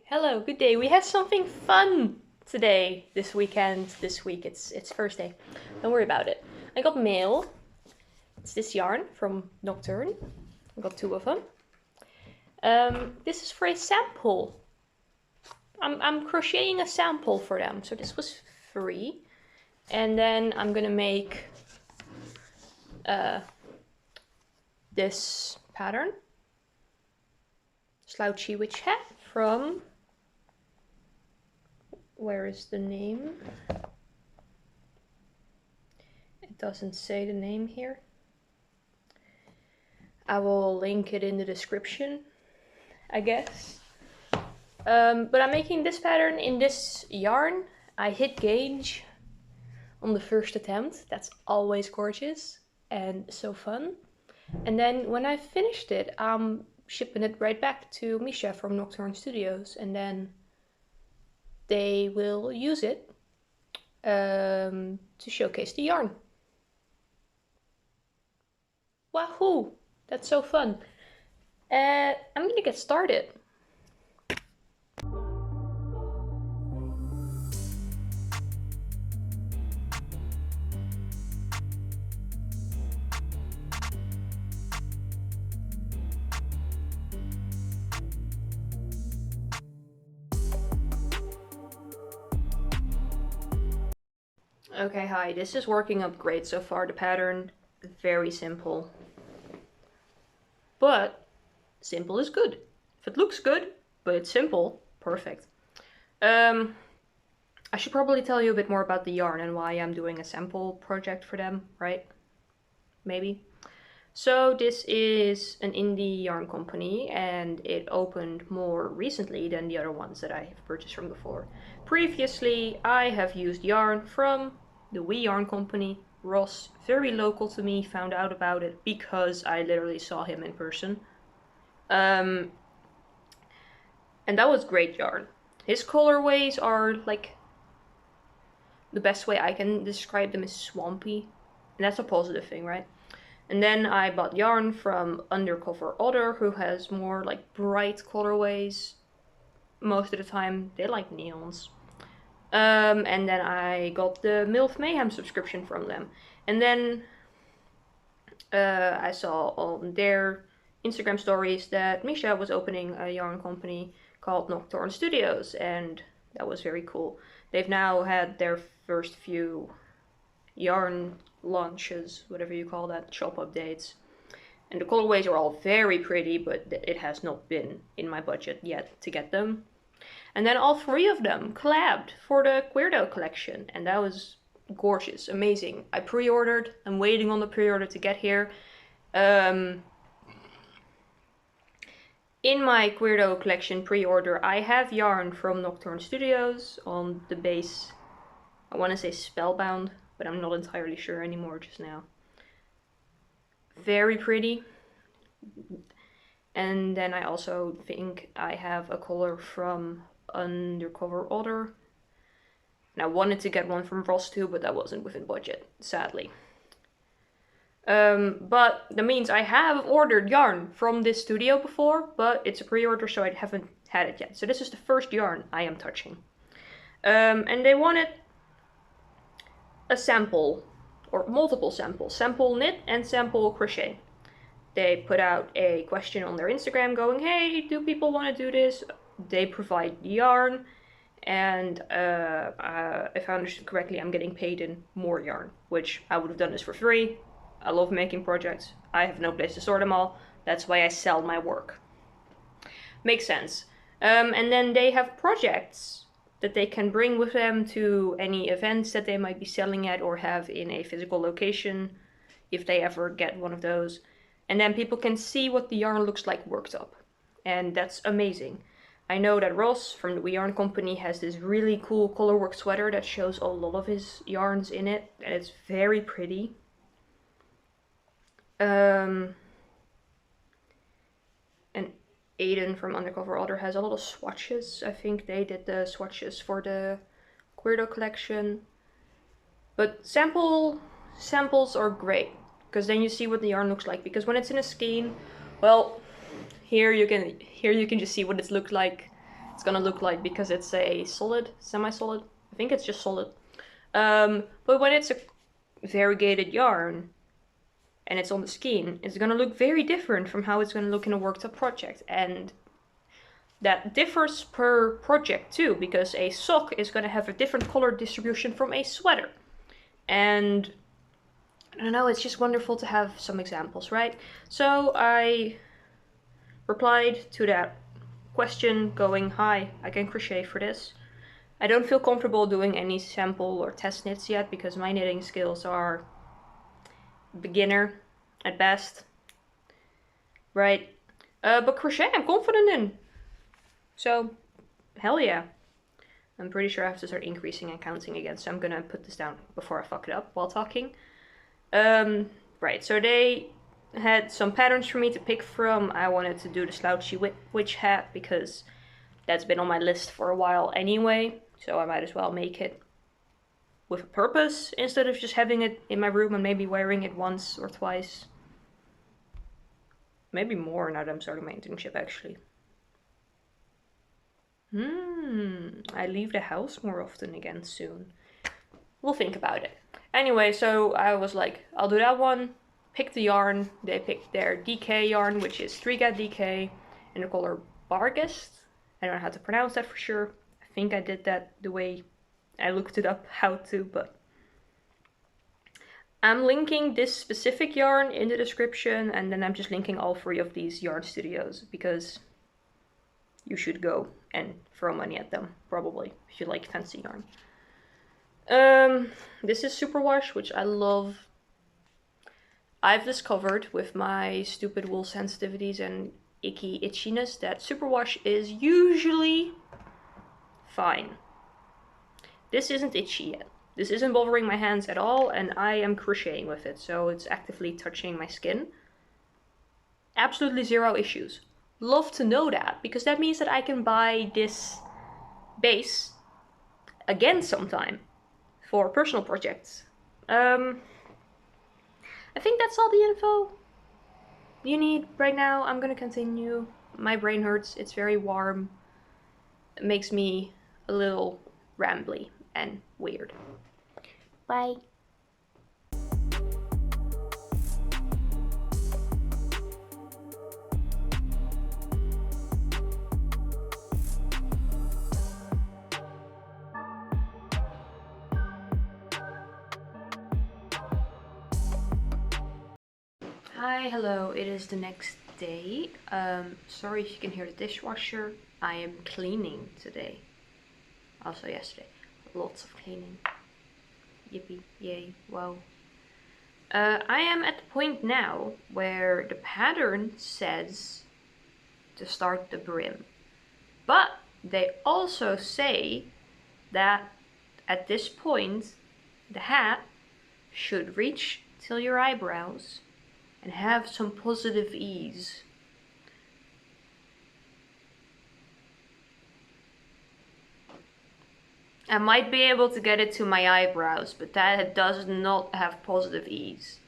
Hello, good day. We have something fun today, this weekend, this week. It's Thursday. Don't worry about it. I got mail. It's this yarn from Nocturne. I got 2 of them. This is for a sample. I'm crocheting a sample for them. So this was free. And then I'm gonna make this pattern. Slouchy witch hat from... Where is the name? It doesn't say the name here. I will link it in the description, I guess. But I'm making this pattern in this yarn. I hit gauge on the first attempt. That's always gorgeous and so fun. And then when I finished it, I'm shipping it right back to Misha from Nocturne Studios, and then they will use it to showcase the yarn. Wahoo! That's so fun. I'm gonna get started. Okay, hi, this is working up great so far. The pattern, very simple. But simple is good. If it looks good, but it's simple, perfect. I should probably tell you a bit more about the yarn and why I'm doing a sample project for them, right? Maybe. So this is an indie yarn company, and it opened more recently than the other ones that I have purchased from before. Previously, I have used yarn from the Wee Yarn Company. Ross, very local to me, found out about it because I literally saw him in person. And that was great yarn. His colorways are like, the best way I can describe them is swampy. And that's a positive thing, right? And then I bought yarn from Undercover Otter, who has more like bright colorways. Most of the time, they like neons. And then I got the MILF Mayhem subscription from them. And then I saw on their Instagram stories that Misha was opening a yarn company called Nocturne Studios, and that was very cool. They've now had their first few yarn launches, whatever you call that, shop updates. And the colorways are all very pretty, but it has not been in my budget yet to get them. And then all 3 of them collabed for the Queerdo collection, and that was gorgeous, amazing. I pre-ordered, I'm waiting on the pre-order to get here. In my Queerdo collection pre-order, I have yarn from Nocturne Studios on the base. I want to say Spellbound, but I'm not entirely sure anymore just now. Very pretty. And then I also think I have a color from Undercover Otter. And I wanted to get one from Ross too, but that wasn't within budget, sadly. But that means I have ordered yarn from this studio before, but it's a pre-order, so I haven't had it yet. So this is the first yarn I am touching. And they wanted a sample, or multiple samples. Sample knit and sample crochet. They put out a question on their Instagram going, hey, do people want to do this? They provide the yarn, and if I understood correctly, I'm getting paid in more yarn, which I would have done this for free. I love making projects. I have no place to store them all. That's why I sell my work. Makes sense. And then they have projects that they can bring with them to any events that they might be selling at or have in a physical location, if they ever get one of those. And then people can see what the yarn looks like worked up. And that's amazing. I know that Ross from the Wee Yarn Company has this really cool colorwork sweater that shows a lot of his yarns in it, and it's very pretty. And Aiden from Undercover Otter has a lot of swatches. I think they did the swatches for the Queerdo collection. But samples are great, because then you see what the yarn looks like. Because when it's in a skein, well, here you can just see what it looked like it's gonna look like, because it's a solid, semi-solid. I think it's just solid. But when it's a variegated yarn and it's on the skein, it's gonna look very different from how it's gonna look in a worked up project. And that differs per project too, because a sock is gonna have a different color distribution from a sweater. And I don't know, it's just wonderful to have some examples, right? So I replied to that question going, hi, I can crochet for this. I don't feel comfortable doing any sample or test knits yet because my knitting skills are beginner at best, right? But crochet I'm confident in. So, hell yeah. I'm pretty sure I have to start increasing and counting again, so I'm gonna put this down before I fuck it up while talking. Right, so they had some patterns for me to pick from. I wanted to do the Slouchy witch hat because that's been on my list for a while anyway, so I might as well make it with a purpose instead of just having it in my room and maybe wearing it once or twice. Maybe more now that I'm starting my internship, actually. I leave the house more often again soon. We'll think about it. Anyway, so I was like, I'll do that one. Pick the yarn. They picked their DK yarn, which is Striga DK, in the color Barghest. I don't know how to pronounce that for sure. I think I did that the way I looked it up how to, but I'm linking this specific yarn in the description, and then I'm just linking all 3 of these yarn studios because you should go and throw money at them, probably, if you like fancy yarn. This is Superwash, which I love. I've discovered with my stupid wool sensitivities and icky itchiness that Superwash is usually fine. This isn't itchy yet. This isn't bothering my hands at all, and I am crocheting with it, so it's actively touching my skin. Absolutely 0 issues. Love to know that, because that means that I can buy this base again sometime for personal projects. I think that's all the info you need right now. I'm gonna continue. My brain hurts, it's very warm. It makes me a little rambly and weird. Bye. Hi, hello, it is the next day. Sorry if you can hear the dishwasher. I am cleaning today. Also yesterday. Lots of cleaning. Yippee, yay, wow. I am at the point now where the pattern says to start the brim. But they also say that at this point the hat should reach till your eyebrows and have some positive ease. I might be able to get it to my eyebrows, but that does not have positive ease.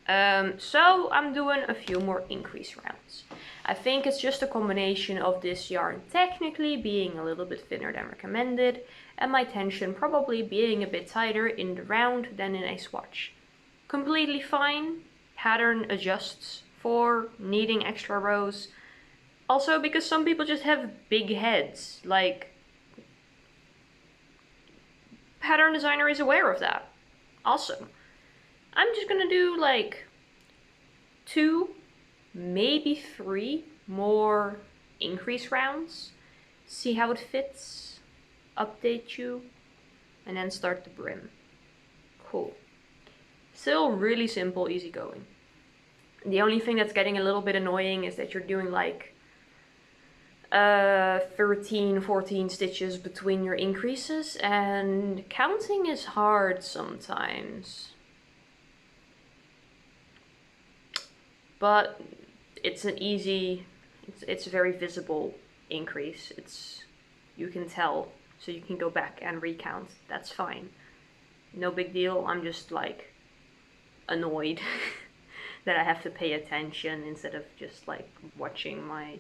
So I'm doing a few more increase rounds. I think it's just a combination of this yarn technically being a little bit thinner than recommended, and my tension probably being a bit tighter in the round than in a swatch. Completely fine. Pattern adjusts for needing extra rows. Also because some people just have big heads, like pattern designer is aware of that. Also, I'm just gonna do like 2, maybe 3 more increase rounds, see how it fits, update you, and then start the brim. Cool. Still really simple, easy going. The only thing that's getting a little bit annoying is that you're doing like 13, 14 stitches between your increases, and counting is hard sometimes. But it's an easy, it's a very visible increase. You can tell, so you can go back and recount. That's fine. No big deal. I'm just like annoyed that I have to pay attention instead of just like watching my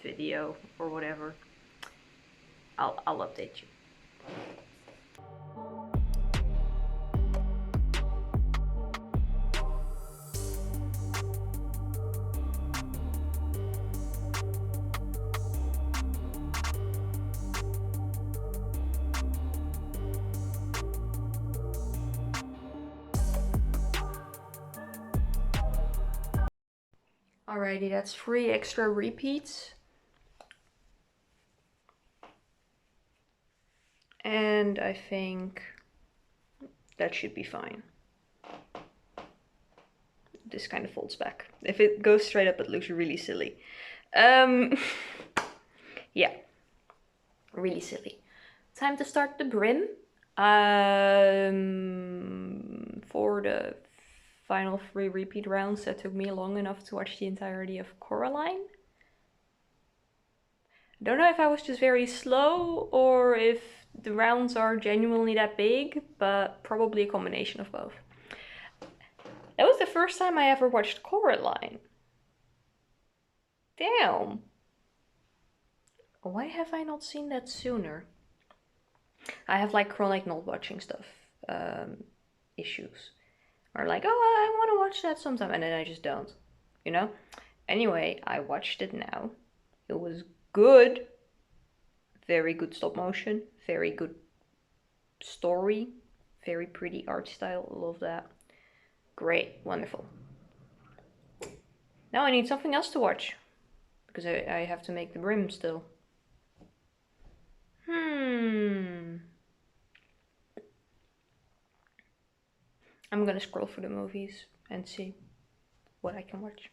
video or whatever, I'll update you. Alrighty, that's 3 extra repeats. And I think that should be fine. This kind of folds back. If it goes straight up, it looks really silly. Yeah, really silly. Time to start the brim. For the final 3 repeat rounds, that took me long enough to watch the entirety of Coraline. I don't know if I was just very slow or if the rounds are genuinely that big, but probably a combination of both. That was the first time I ever watched Coraline. Damn. Why have I not seen that sooner? I have like chronic not watching stuff issues. Or like, oh, I want to watch that sometime, and then I just don't, you know? Anyway, I watched it now. It was good. Very good stop motion. Very good story. Very pretty art style. Love that. Great. Wonderful. Now I need something else to watch. Because I have to make the brim still. I'm gonna scroll through the movies and see what I can watch.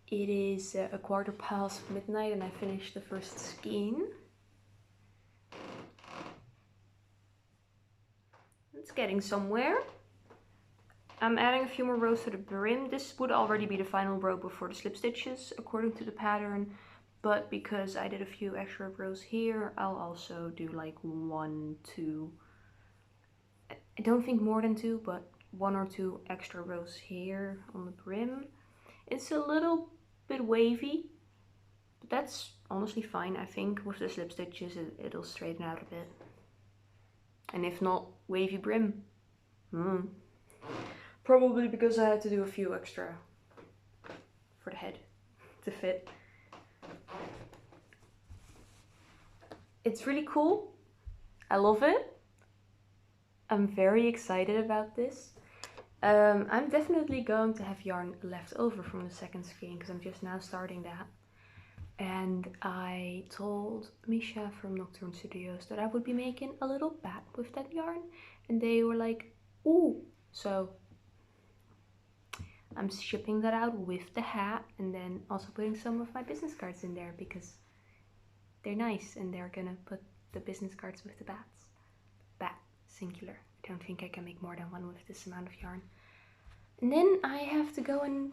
It is a quarter past midnight and I finished the first skein. It's getting somewhere. I'm adding a few more rows to the brim. This would already be the final row before the slip stitches according to the pattern, but because I did a few extra rows here, I'll also do like 1, 2, I don't think more than 2, but 1 or 2 extra rows here on the brim. It's a little bit wavy, but that's honestly fine. I think with the slip stitches it'll straighten out a bit. And if not, wavy brim. Probably because I had to do a few extra for the head to fit. It's really cool. I love it. I'm very excited about this. I'm definitely going to have yarn left over from the second skein because I'm just now starting that. And I told Misha from Nocturne Studios that I would be making a little bat with that yarn. And they were like, ooh. So I'm shipping that out with the hat and then also putting some of my business cards in there because they're nice and they're gonna put the business cards with the bats. Bat, singular. I don't think I can make more than one with this amount of yarn. And then I have to go and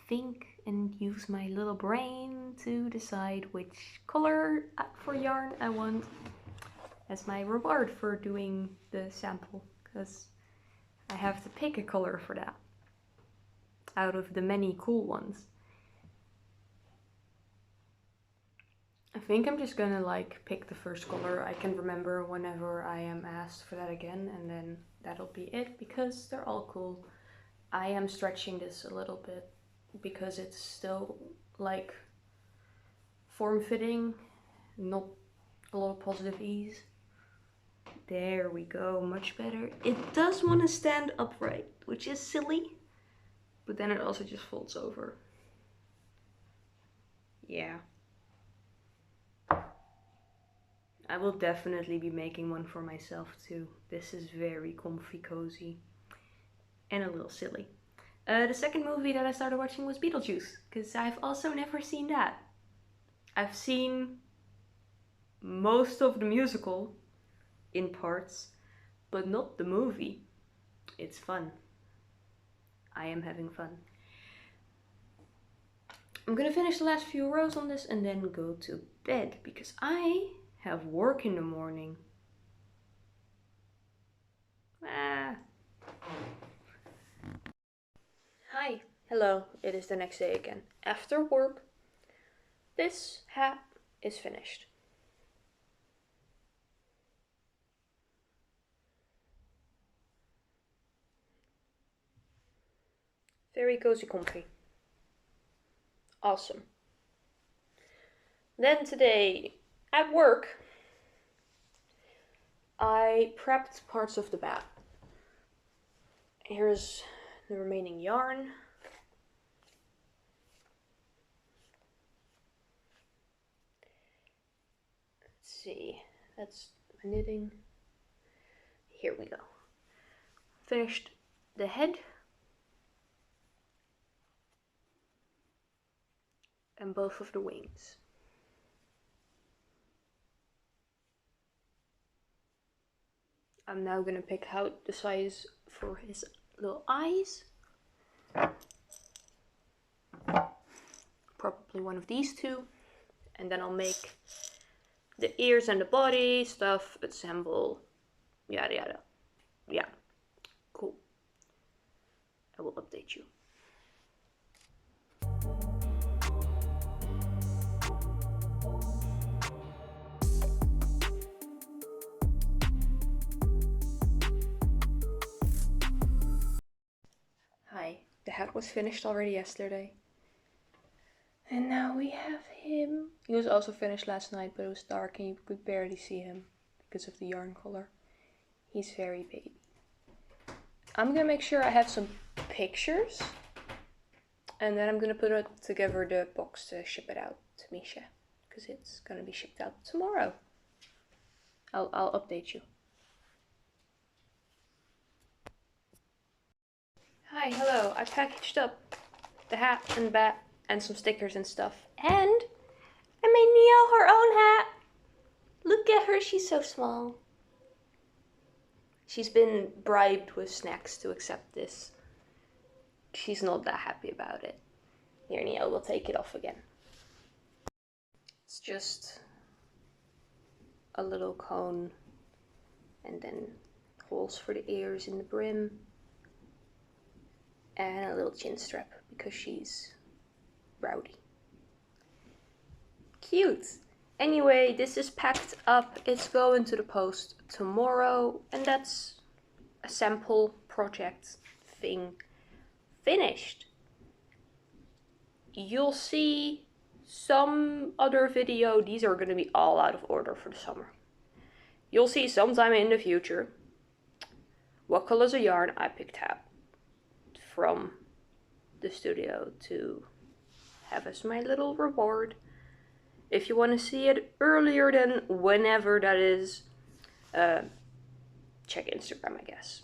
think and use my little brain to decide which color for yarn I want as my reward for doing the sample, because I have to pick a color for that out of the many cool ones. I think I'm just gonna like pick the first color I can remember whenever I am asked for that again, and then that'll be it because they're all cool. I am stretching this a little bit because it's still like form-fitting, not a lot of positive ease. There we go, much better. It does want to stand upright, which is silly, but then it also just folds over. Yeah. I will definitely be making one for myself too. This is very comfy, cozy, and a little silly. The second movie that I started watching was Beetlejuice, because I've also never seen that. I've seen most of the musical in parts, but not the movie. It's fun. I am having fun. I'm gonna finish the last few rows on this and then go to bed, because I have work in the morning. Hi, hello, it is the next day again. After work, this hat is finished. Very cozy, comfy. Awesome. Then today, at work, I prepped parts of the bat. Here's the remaining yarn. Let's see, that's my knitting. Here we go. Finished the head and both of the wings. I'm now gonna pick out the size for his little eyes. Probably one of these two. And then I'll make the ears and the body, stuff, assemble, yada yada. Yeah, cool. I will update you. Hi, the hat was finished already yesterday. And now we have him. He was also finished last night, but it was dark and you could barely see him because of the yarn color. He's very baby. I'm gonna make sure I have some pictures. And then I'm gonna put it together the box to ship it out to Misha, because it's gonna be shipped out tomorrow. I'll update you. Hi, hello. I packaged up the hat and bat and some stickers and stuff. And I made Neo her own hat. Look at her, she's so small. She's been bribed with snacks to accept this. She's not that happy about it. Here, Neo, we'll take it off again. It's just a little cone and then holes for the ears in the brim and a little chin strap because she's rowdy. Cute! Anyway, this is packed up. It's going to the post tomorrow, and that's a sample project thing finished. You'll see some other video. These are going to be all out of order for the summer. You'll see sometime in the future what colors of yarn I picked out from the studio to have as my little reward. If you want to see it earlier than whenever that is, check Instagram, I guess.